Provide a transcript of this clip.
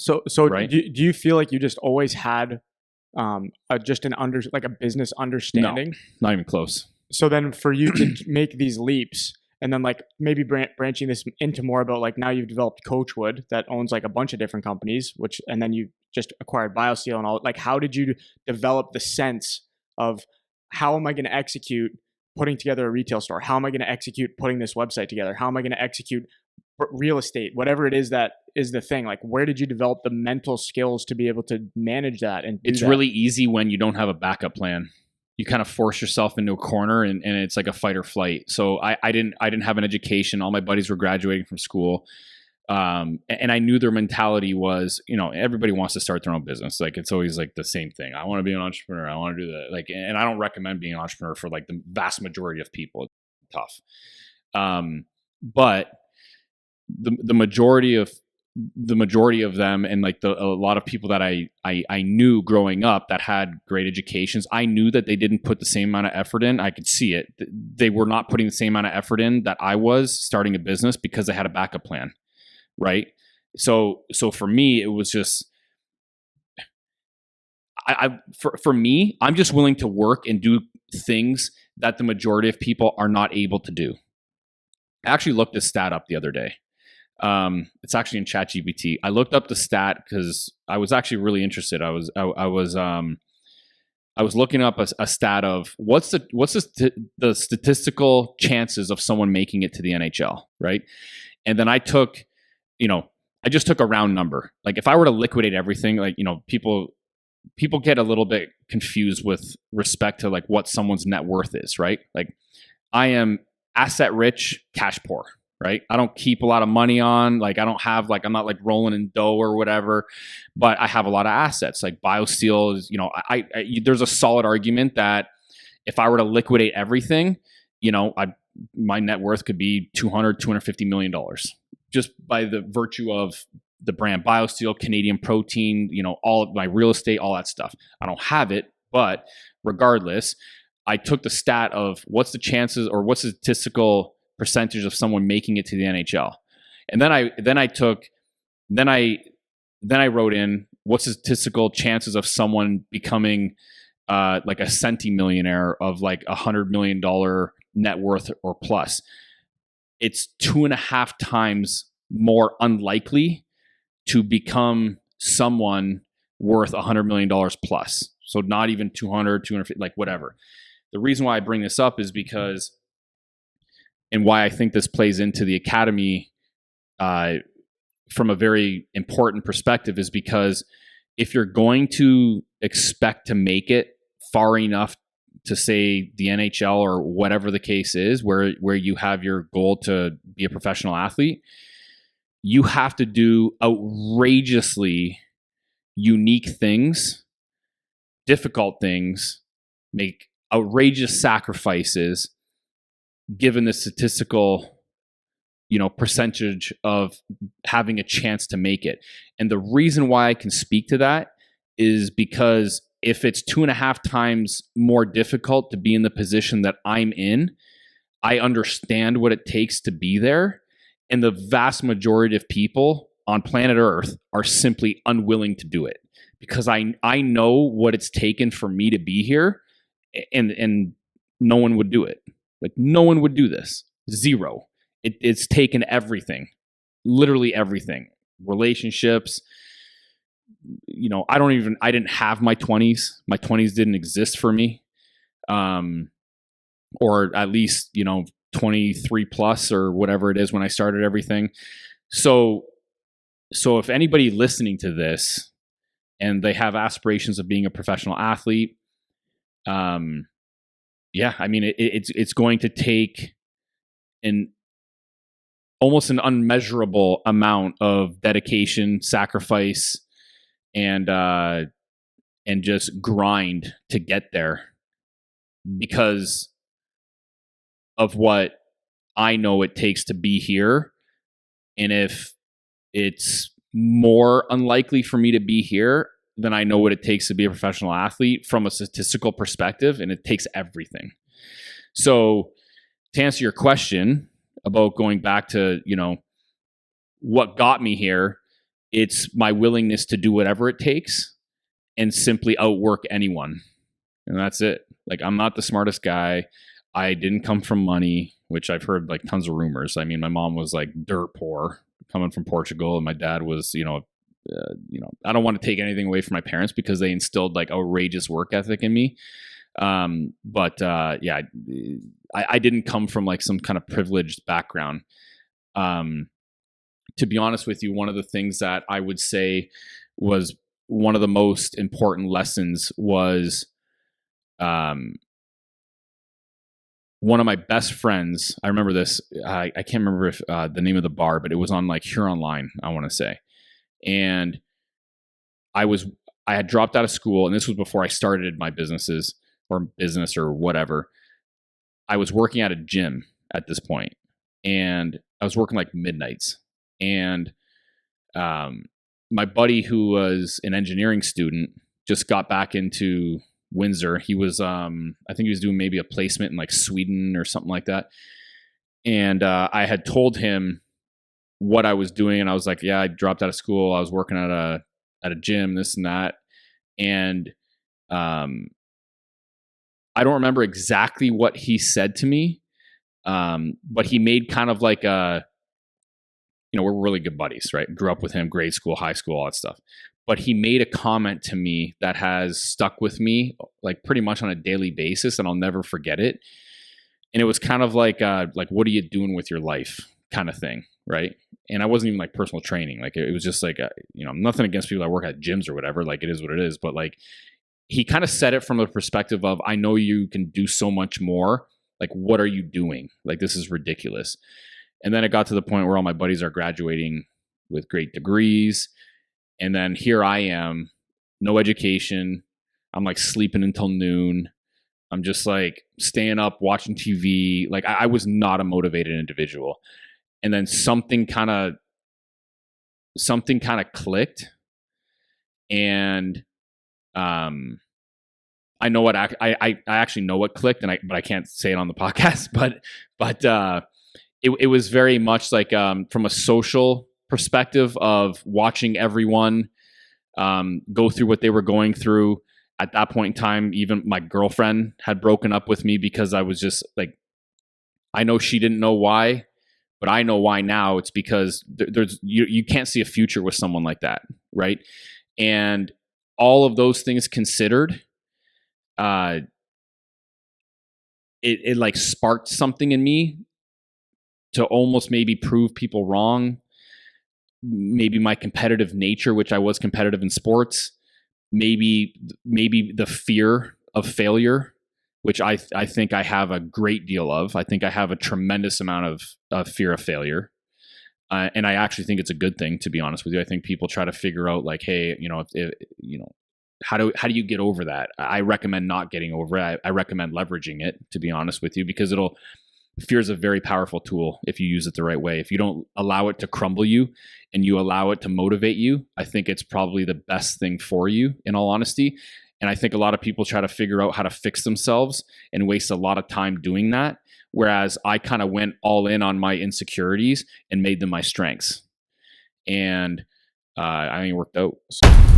So right? do you feel like you just always had just like a business No, understanding? not even close. So then for you to make these leaps and then like maybe branching this into more about like now you've developed Coachwood that owns like a bunch of different companies, which, and then you just acquired BioSteel and all, like how did you develop the sense of how am I going to execute putting together a retail store? How am I going to execute putting this website together? How am I going to execute real estate, whatever it is that is the thing? Like where did you develop the mental skills to be able to manage that and do It's that? really easy when you don't have a backup plan. You kind of force yourself into a corner and it's like a fight or flight. So I didn't have an education. All my buddies were graduating from school. And I knew their mentality was, everybody wants to start their own business. Like it's always like the same thing. I want to be an entrepreneur. I want to do that. Like, and I don't recommend being an entrepreneur for like the vast majority of people. It's tough. But the majority of them, and like a lot of people that I knew growing up that had great educations, I knew that they didn't put the same amount of effort in. I could see it. They were not putting the same amount of effort in that I was starting a business because they had a backup plan, right? So for me, it was just, for me, I'm just willing to work and do things that the majority of people are not able to do. I actually looked this stat up the other day. It's actually in ChatGPT. I looked up the stat because I was actually really interested. I was looking up a stat of what's the statistical chances of someone making it to the NHL, right? And then I just took a round number. Like if I were to liquidate everything, like people get a little bit confused with respect to like what someone's net worth is, right? Like I am asset rich, cash poor. Right? I don't keep a lot of money on, like I don't have like, I'm not like rolling in dough or whatever, but I have a lot of assets. Like BioSteel is, there's a solid argument that if I were to liquidate everything, my net worth could be $250 million just by the virtue of the brand BioSteel, Canadian protein, all of my real estate, all that stuff. I don't have it, but regardless, I took the stat of what's the chances or what's the statistical percentage of someone making it to the NHL. And then I wrote in what's the statistical chances of someone becoming like a Centi-Millionaire of like $100 million net worth or plus. It's 2.5 times more unlikely to become someone worth $100 million plus. So not even 200, 250, like whatever. The reason why I bring this up is because, and why I think this plays into the academy from a very important perspective, is because if you're going to expect to make it far enough to say the NHL or whatever the case is, where you have your goal to be a professional athlete, you have to do outrageously unique things, difficult things, make outrageous sacrifices, given the statistical, percentage of having a chance to make it. And the reason why I can speak to that is because if it's 2.5 times more difficult to be in the position that I'm in, I understand what it takes to be there. And the vast majority of people on planet Earth are simply unwilling to do it, because I know what it's taken for me to be here, and no one would do it. Like no one would do this. Zero. It's taken everything, literally everything. Relationships. I didn't have my 20s. My 20s didn't exist for me. Or at least, 23 plus or whatever it is when I started everything. So if anybody listening to this and they have aspirations of being a professional athlete, it's going to take almost an unmeasurable amount of dedication, sacrifice, and just grind to get there, because of what I know it takes to be here. And if it's more unlikely for me to be here, then I know what it takes to be a professional athlete from a statistical perspective, and it takes everything. So to answer your question about going back to, what got me here, It's my willingness to do whatever it takes and simply outwork anyone. And that's it. Like, I'm not the smartest guy. I didn't come from money, which I've heard like tons of rumors. I mean, my mom was like dirt poor coming from Portugal, and my dad was, I don't want to take anything away from my parents because they instilled like outrageous work ethic in me. Yeah, I didn't come from like some kind of privileged background. To be honest with you, one of the things that I would say was one of the most important lessons was, one of my best friends, I remember this, I can't remember if the name of the bar, but it was on like Huron Line, I want to say. And I had dropped out of school, and this was before I started my business or whatever. I was working at a gym at this point, and I was working like midnights. And my buddy, who was an engineering student, just got back into Windsor. He was, I think he was doing maybe a placement in like Sweden or something like that. And I had told him what I was doing, and I was like, yeah, I dropped out of school. I was working at a gym, this and that. And I don't remember exactly what he said to me, but he made kind of like we're really good buddies, right? Grew up with him, grade school, high school, all that stuff. But he made a comment to me that has stuck with me like pretty much on a daily basis, and I'll never forget it. And it was kind of like what are you doing with your life kind of thing, right? And I wasn't even like personal training. Like it was just like, nothing against people that work at gyms or whatever. Like it is what it is. But like he kind of said it from a perspective of, I know you can do so much more. Like, what are you doing? Like, this is ridiculous. And then it got to the point where all my buddies are graduating with great degrees. And then here I am, no education. I'm like sleeping until noon. I'm just like staying up, watching TV. Like I was not a motivated individual. And then something kind of clicked. And I know what I actually know what clicked, but I can't say it on the podcast. But it was very much like from a social perspective of watching everyone go through what they were going through. At that point in time, even my girlfriend had broken up with me because I was just like, I know she didn't know why, but I know why now. It's because you can't see a future with someone like that, right? And all of those things considered, it like sparked something in me to almost maybe prove people wrong. Maybe my competitive nature, which I was competitive in sports, maybe the fear of failure, which I think I have a great deal of. I think I have a tremendous amount of fear of failure. And I actually think it's a good thing, to be honest with you. I think people try to figure out like, hey, how do you get over that? I recommend not getting over it. I recommend leveraging it, to be honest with you, because fear is a very powerful tool if you use it the right way. If you don't allow it to crumble you and you allow it to motivate you, I think it's probably the best thing for you, in all honesty. And I think a lot of people try to figure out how to fix themselves and waste a lot of time doing that. Whereas I kind of went all in on my insecurities and made them my strengths. And I think it worked out. So.